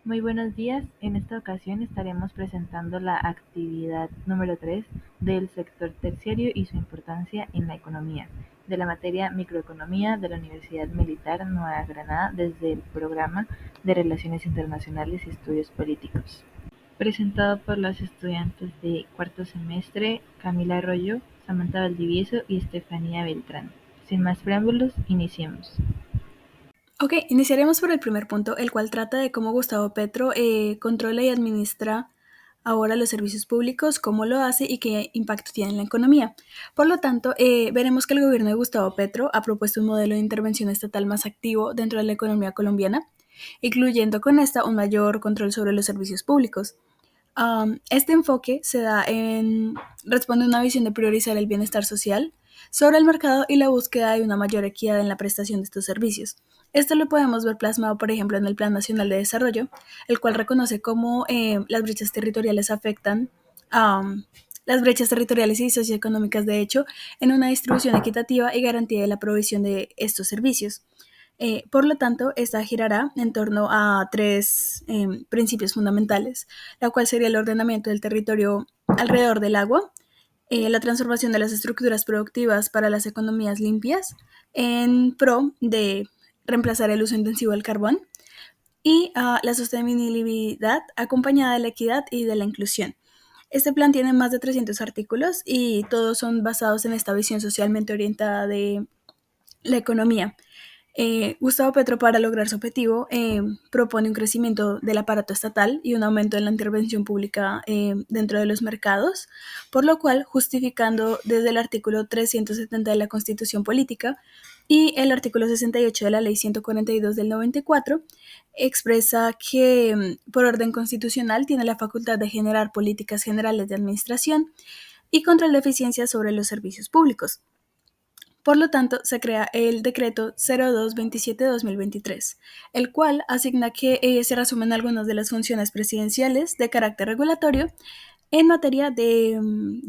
Muy buenos días. En esta ocasión estaremos presentando la actividad número 3 del sector terciario y su importancia en la economía, de la materia Microeconomía de la Universidad Militar Nueva Granada desde el programa de Relaciones Internacionales y Estudios Políticos. Presentado por los estudiantes de cuarto semestre Camila Arroyo, Samantha Valdivieso y Estefanía Beltrán. Sin más preámbulos, iniciemos. Ok, iniciaremos por el primer punto, el cual trata de cómo Gustavo Petro controla y administra ahora los servicios públicos, cómo lo hace y qué impacto tiene en la economía. Por lo tanto, veremos que el gobierno de Gustavo Petro ha propuesto un modelo de intervención estatal más activo dentro de la economía colombiana, incluyendo con esta un mayor control sobre los servicios públicos. Este enfoque responde a una visión de priorizar el bienestar social sobre el mercado y la búsqueda de una mayor equidad en la prestación de estos servicios. Esto lo podemos ver plasmado, por ejemplo, en el Plan Nacional de Desarrollo, el cual reconoce cómo las brechas territoriales afectan las brechas territoriales y socioeconómicas, de hecho, en una distribución equitativa y garantía de la provisión de estos servicios. Por lo tanto, esta girará en torno a tres principios fundamentales, la cual sería el ordenamiento del territorio alrededor del agua, la transformación de las estructuras productivas para las economías limpias en pro de reemplazar el uso intensivo del carbón y la sostenibilidad acompañada de la equidad y de la inclusión. Este plan tiene más de 300 artículos y todos son basados en esta visión socialmente orientada de la economía. Gustavo Petro, para lograr su objetivo, propone un crecimiento del aparato estatal y un aumento en la intervención pública dentro de los mercados, por lo cual, justificando desde el artículo 370 de la Constitución Política y el artículo 68 de la Ley 142 del 94, expresa que por orden constitucional tiene la facultad de generar políticas generales de administración y control de eficiencia sobre los servicios públicos. Por lo tanto, se crea el decreto 0227-2023, el cual asigna que se resumen algunas de las funciones presidenciales de carácter regulatorio en materia de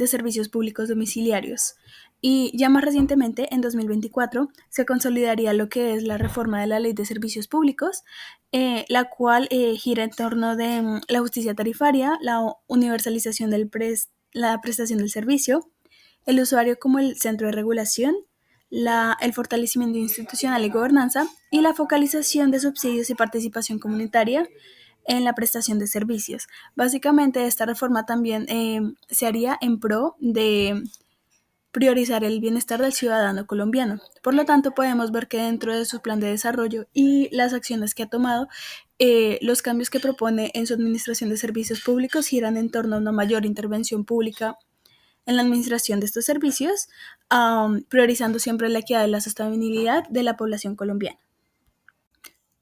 servicios públicos domiciliarios. Y ya más recientemente, en 2024, se consolidaría lo que es la reforma de la Ley de Servicios Públicos, la cual gira en torno de la justicia tarifaria, la universalización la prestación del servicio, el usuario como el centro de regulación, el fortalecimiento institucional y gobernanza y la focalización de subsidios y participación comunitaria en la prestación de servicios. Básicamente, esta reforma también se haría en pro de priorizar el bienestar del ciudadano colombiano. Por lo tanto, podemos ver que dentro de su plan de desarrollo y las acciones que ha tomado, los cambios que propone en su administración de servicios públicos giran en torno a una mayor intervención pública en la administración de estos servicios, priorizando siempre la equidad y la sostenibilidad de la población colombiana.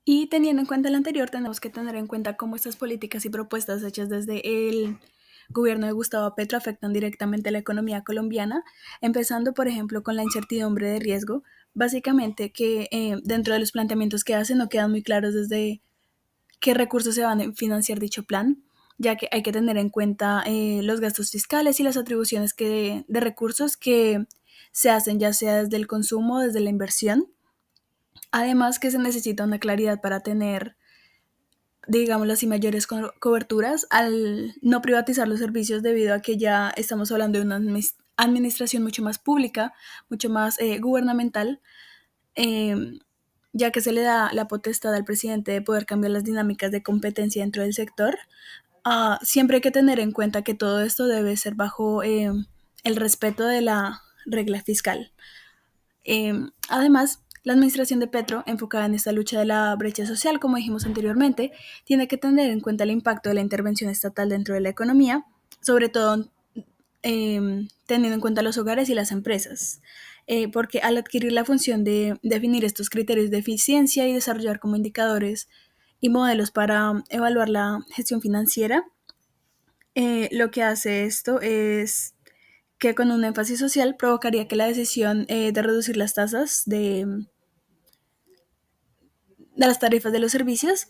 Y teniendo en cuenta lo anterior, tenemos que tener en cuenta cómo estas políticas y propuestas hechas desde el gobierno de Gustavo Petro afectan directamente a la economía colombiana, empezando, por ejemplo, con la incertidumbre de riesgo, básicamente que dentro de los planteamientos que hacen no quedan muy claros desde qué recursos se van a financiar dicho plan, ya que hay que tener en cuenta los gastos fiscales y las atribuciones de recursos que se hacen ya sea desde el consumo o desde la inversión. Además que se necesita una claridad para tener, digámoslo así, mayores coberturas al no privatizar los servicios debido a que ya estamos hablando de una administración mucho más pública, mucho más gubernamental, eh, ya que se le da la potestad al presidente de poder cambiar las dinámicas de competencia dentro del sector. Siempre hay que tener en cuenta que todo esto debe ser bajo el respeto de la regla fiscal. Además, la administración de Petro, enfocada en esta lucha de la brecha social, como dijimos anteriormente, tiene que tener en cuenta el impacto de la intervención estatal dentro de la economía, sobre todo teniendo en cuenta los hogares y las empresas, porque al adquirir la función de definir estos criterios de eficiencia y desarrollar como indicadores y modelos para evaluar la gestión financiera, lo que hace esto es que con un énfasis social provocaría que la decisión de reducir las tasas de las tarifas de los servicios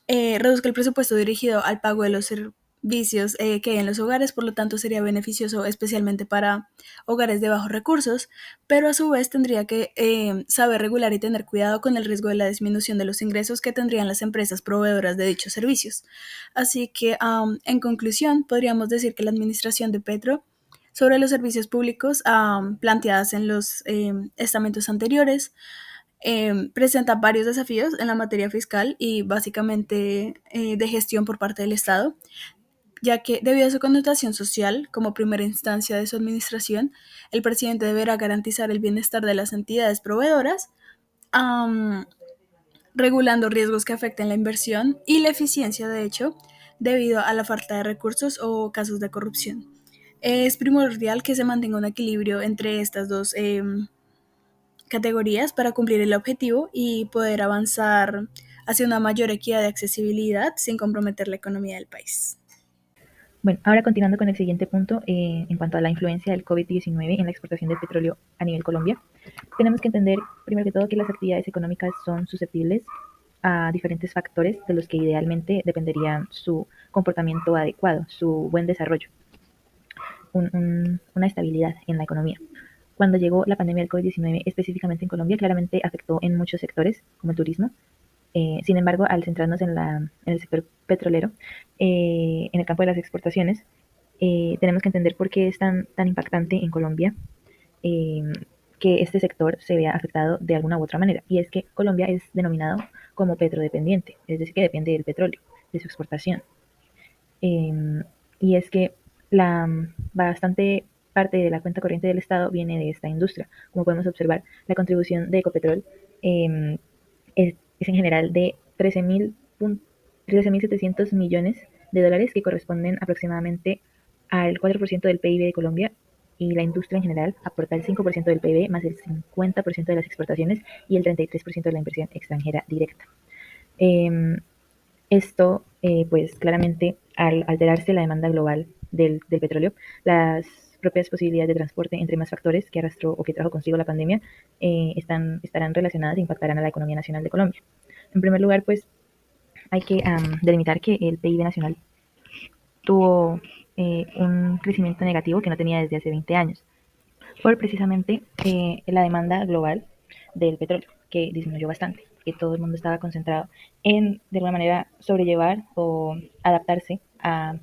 reduzca el presupuesto dirigido al pago de los vicios que hay en los hogares, por lo tanto sería beneficioso especialmente para hogares de bajos recursos, pero a su vez tendría que saber regular y tener cuidado con el riesgo de la disminución de los ingresos que tendrían las empresas proveedoras de dichos servicios. Así que, en conclusión, podríamos decir que la administración de Petro sobre los servicios públicos planteadas en los estamentos anteriores presenta varios desafíos en la materia fiscal y básicamente de gestión por parte del Estado, ya que debido a su connotación social como primera instancia de su administración, el presidente deberá garantizar el bienestar de las entidades proveedoras, um, regulando riesgos que afecten la inversión y la eficiencia, de hecho, debido a la falta de recursos o casos de corrupción. Es primordial que se mantenga un equilibrio entre estas dos categorías para cumplir el objetivo y poder avanzar hacia una mayor equidad de accesibilidad sin comprometer la economía del país. Bueno, ahora continuando con el siguiente punto, en cuanto a la influencia del COVID-19 en la exportación de petróleo a nivel Colombia, tenemos que entender, primero que todo, que las actividades económicas son susceptibles a diferentes factores de los que idealmente dependería su comportamiento adecuado, su buen desarrollo, una estabilidad en la economía. Cuando llegó la pandemia del COVID-19, específicamente en Colombia, claramente afectó en muchos sectores, como el turismo. Sin embargo, al centrarnos en el sector petrolero, en el campo de las exportaciones, tenemos que entender por qué es tan impactante en Colombia eh, que este sector se vea afectado de alguna u otra manera. Y es que Colombia es denominado como petrodependiente, es decir, que depende del petróleo, de su exportación. Eh, y es que la bastante parte de la cuenta corriente del Estado viene de esta industria. Como podemos observar, la contribución de Ecopetrol es en general de 13.700 millones de dólares, que corresponden aproximadamente al 4% del PIB de Colombia, y la industria en general aporta el 5% del PIB más el 50% de las exportaciones y el 33% de la inversión extranjera directa. Eh, Esto, pues claramente, al alterarse la demanda global del petróleo, las propias posibilidades de transporte, entre más factores que arrastró o que trajo consigo la pandemia, estarán relacionadas e impactarán a la economía nacional de Colombia. En primer lugar, pues hay que delimitar que el PIB nacional tuvo un crecimiento negativo que no tenía desde hace 20 años, por precisamente la demanda global del petróleo, que disminuyó bastante, que todo el mundo estaba concentrado en, de alguna manera, sobrellevar o adaptarse a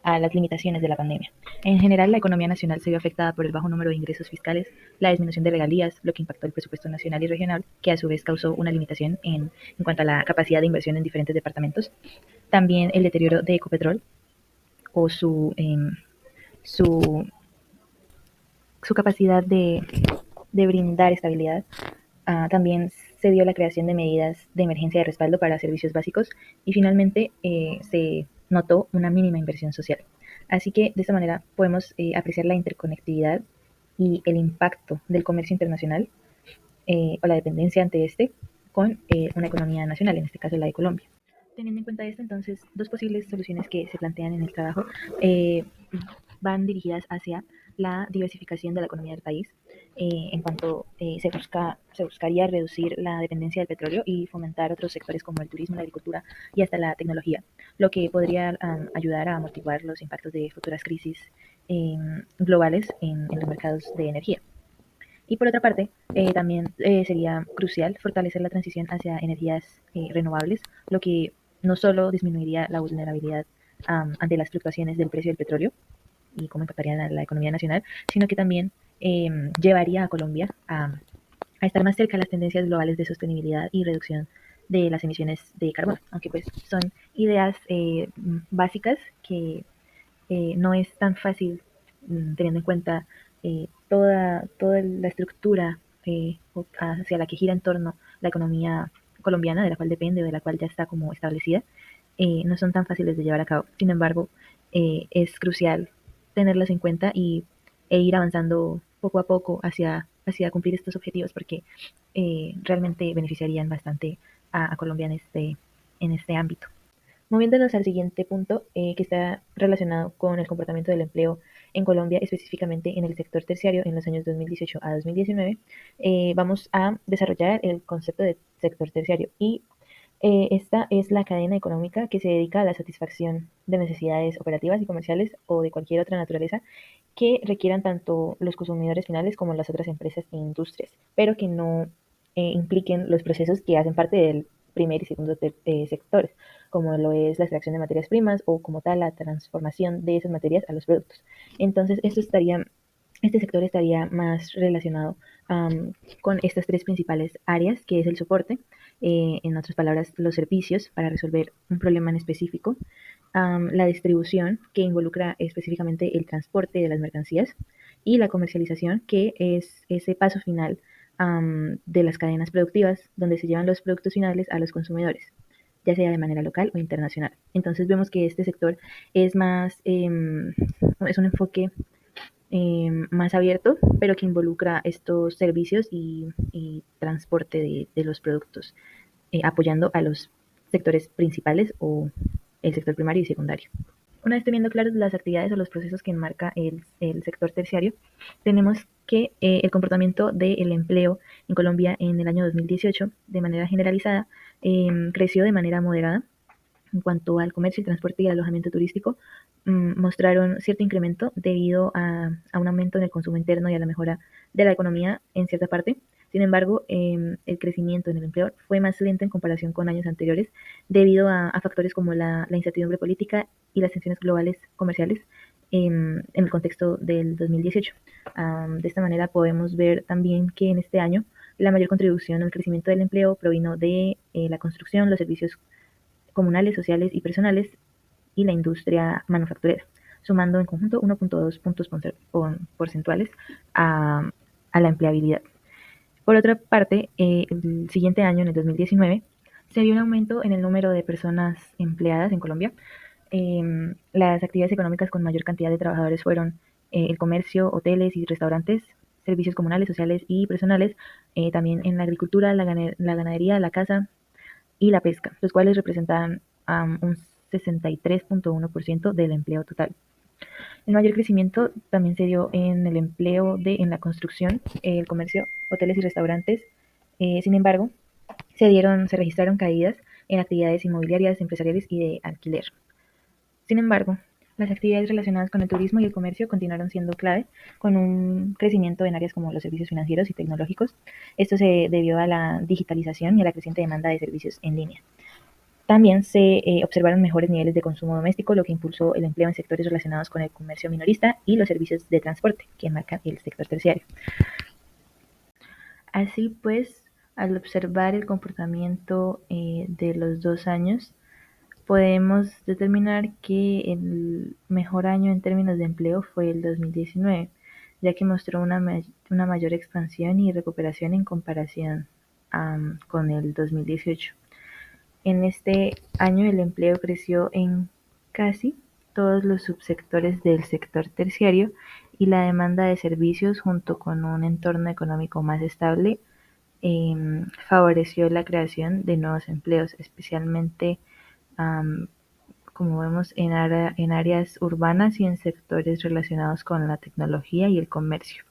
las limitaciones de la pandemia. En general, la economía nacional se vio afectada por el bajo número de ingresos fiscales, la disminución de regalías, lo que impactó el presupuesto nacional y regional, que a su vez causó una limitación en cuanto a la capacidad de inversión en diferentes departamentos. También el deterioro de Ecopetrol o su, su capacidad de brindar estabilidad. También se dio la creación de medidas de emergencia de respaldo para servicios básicos, y finalmente se notó una mínima inversión social. Así que de esta manera podemos apreciar la interconectividad y el impacto del comercio internacional, o la dependencia ante este, con una economía nacional, en este caso la de Colombia. Teniendo en cuenta esto, entonces, dos posibles soluciones que se plantean en el trabajo eh, van dirigidas hacia la diversificación de la economía del país, en cuanto se buscaría reducir la dependencia del petróleo y fomentar otros sectores como el turismo, la agricultura y hasta la tecnología, lo que podría ayudar a amortiguar los impactos de futuras crisis globales en los mercados de energía. Y por otra parte, también sería crucial fortalecer la transición hacia energías renovables, lo que no solo disminuiría la vulnerabilidad ante las fluctuaciones del precio del petróleo y cómo impactarían a la economía nacional, sino que también llevaría a Colombia a estar más cerca de las tendencias globales de sostenibilidad y reducción de las emisiones de carbono, aunque pues son ideas básicas que no es tan fácil, teniendo en cuenta toda la estructura hacia la que gira en torno la economía colombiana, de la cual depende o de la cual ya está como establecida. No son tan fáciles de llevar a cabo. Sin embargo, es crucial tenerlas en cuenta e ir avanzando poco a poco hacia cumplir estos objetivos, porque realmente beneficiarían bastante a Colombia en este ámbito. Moviéndonos al siguiente punto, que está relacionado con el comportamiento del empleo en Colombia, específicamente en el sector terciario en los años 2018 a 2019, vamos a desarrollar el concepto de sector terciario, y Esta es la cadena económica que se dedica a la satisfacción de necesidades operativas y comerciales o de cualquier otra naturaleza que requieran tanto los consumidores finales como las otras empresas e industrias, pero que no impliquen los procesos que hacen parte del primer y segundo sectores, como lo es la extracción de materias primas o como tal la transformación de esas materias a los productos. Entonces, este sector estaría más relacionado con estas tres principales áreas, que es el soporte, en otras palabras, los servicios para resolver un problema en específico, la distribución, que involucra específicamente el transporte de las mercancías, y la comercialización, que es ese paso final de las cadenas productivas, donde se llevan los productos finales a los consumidores, ya sea de manera local o internacional. Entonces vemos que este sector es más, es un enfoque más abierto, pero que involucra estos servicios y transporte de los productos, apoyando a los sectores principales o el sector primario y secundario. Una vez teniendo claras las actividades o los procesos que enmarca el sector terciario, tenemos que el comportamiento del empleo en Colombia en el año 2018, de manera generalizada, creció de manera moderada. En cuanto al comercio, el transporte y el alojamiento turístico, mostraron cierto incremento debido a un aumento en el consumo interno y a la mejora de la economía en cierta parte. Sin embargo, el crecimiento en el empleo fue más lento en comparación con años anteriores debido a factores como la incertidumbre política y las tensiones globales comerciales en el contexto del 2018. De esta manera podemos ver también que en este año la mayor contribución al crecimiento del empleo provino de la construcción, los servicios comunales, sociales y personales y la industria manufacturera, sumando en conjunto 1,2 puntos porcentuales a la empleabilidad. Por otra parte, el siguiente año, en el 2019, se vio un aumento en el número de personas empleadas en Colombia. Las actividades económicas con mayor cantidad de trabajadores fueron el comercio, hoteles y restaurantes, servicios comunales, sociales y personales, también en la agricultura, la ganadería, la caza y la pesca, los cuales representan un 63,1% del empleo total. El mayor crecimiento también se dio en el empleo en la construcción, el comercio, hoteles y restaurantes. Sin embargo, se registraron caídas en actividades inmobiliarias, empresariales y de alquiler. Sin embargo, las actividades relacionadas con el turismo y el comercio continuaron siendo clave, con un crecimiento en áreas como los servicios financieros y tecnológicos. Esto se debió a la digitalización y a la creciente demanda de servicios en línea. También se observaron mejores niveles de consumo doméstico, lo que impulsó el empleo en sectores relacionados con el comercio minorista y los servicios de transporte, que marcan el sector terciario. Así pues, al observar el comportamiento de los 2 años, podemos determinar que el mejor año en términos de empleo fue el 2019, ya que mostró una mayor expansión y recuperación en comparación con el 2018. En este año el empleo creció en casi todos los subsectores del sector terciario y la demanda de servicios, junto con un entorno económico más estable, favoreció la creación de nuevos empleos, especialmente como vemos en áreas urbanas y en sectores relacionados con la tecnología y el comercio.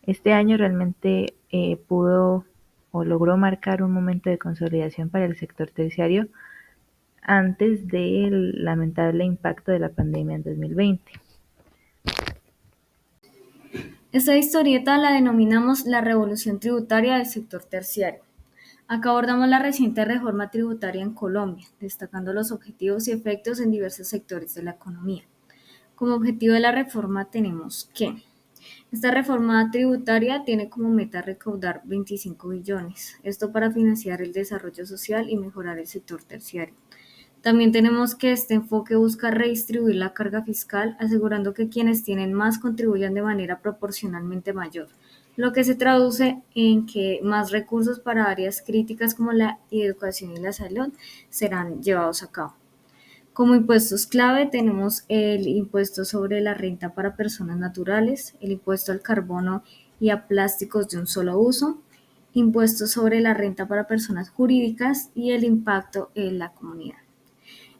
Este año realmente pudo o logró marcar un momento de consolidación para el sector terciario antes del lamentable impacto de la pandemia en 2020. Esta historieta la denominamos la revolución tributaria del sector terciario. Acá abordamos la reciente reforma tributaria en Colombia, destacando los objetivos y efectos en diversos sectores de la economía. Como objetivo de la reforma tenemos que esta reforma tributaria tiene como meta recaudar 25 billones, esto para financiar el desarrollo social y mejorar el sector terciario. También tenemos que este enfoque busca redistribuir la carga fiscal, asegurando que quienes tienen más contribuyan de manera proporcionalmente mayor, lo que se traduce en que más recursos para áreas críticas como la educación y la salud serán llevados a cabo. Como impuestos clave tenemos el impuesto sobre la renta para personas naturales, el impuesto al carbono y a plásticos de un solo uso, impuestos sobre la renta para personas jurídicas y el impacto en la comunidad.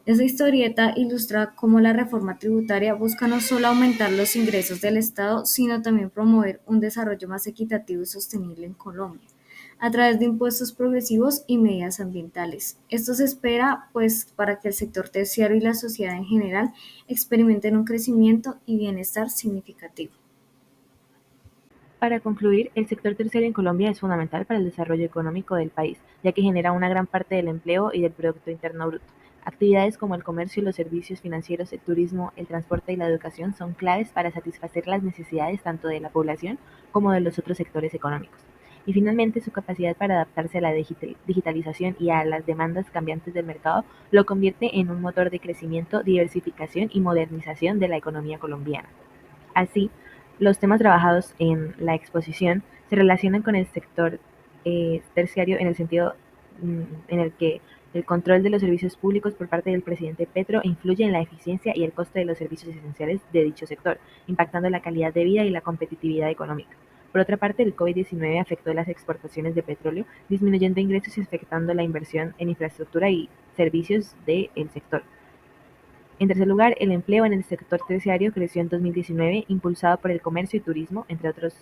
Esta historieta ilustra cómo la reforma tributaria busca no solo aumentar los ingresos del Estado, sino también promover un desarrollo más equitativo y sostenible en Colombia. a través de impuestos progresivos y medidas ambientales. Esto se espera pues para que el sector terciario y la sociedad en general experimenten un crecimiento y bienestar significativo. Para concluir, el sector terciario en Colombia es fundamental para el desarrollo económico del país, ya que genera una gran parte del empleo y del Producto Interno Bruto. Actividades como el comercio, los servicios financieros, el turismo, el transporte y la educación son claves para satisfacer las necesidades tanto de la población como de los otros sectores económicos. Y finalmente, su capacidad para adaptarse a la digitalización y a las demandas cambiantes del mercado lo convierte en un motor de crecimiento, diversificación y modernización de la economía colombiana. Así, los temas trabajados en la exposición se relacionan con el sector terciario en el sentido en el que el control de los servicios públicos por parte del presidente Petro influye en la eficiencia y el coste de los servicios esenciales de dicho sector, impactando la calidad de vida y la competitividad económica. Por otra parte, el COVID-19 afectó las exportaciones de petróleo, disminuyendo ingresos y afectando la inversión en infraestructura y servicios del sector. En tercer lugar, el empleo en el sector terciario creció en 2019, impulsado por el comercio y turismo, entre otros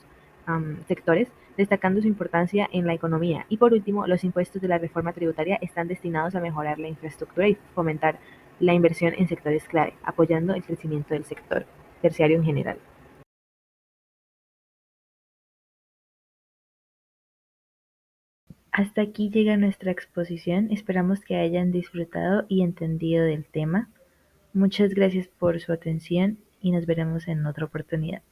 sectores, destacando su importancia en la economía. Y por último, los impuestos de la reforma tributaria están destinados a mejorar la infraestructura y fomentar la inversión en sectores clave, apoyando el crecimiento del sector terciario en general. Hasta aquí llega nuestra exposición. Esperamos que hayan disfrutado y entendido del tema. Muchas gracias por su atención y nos veremos en otra oportunidad.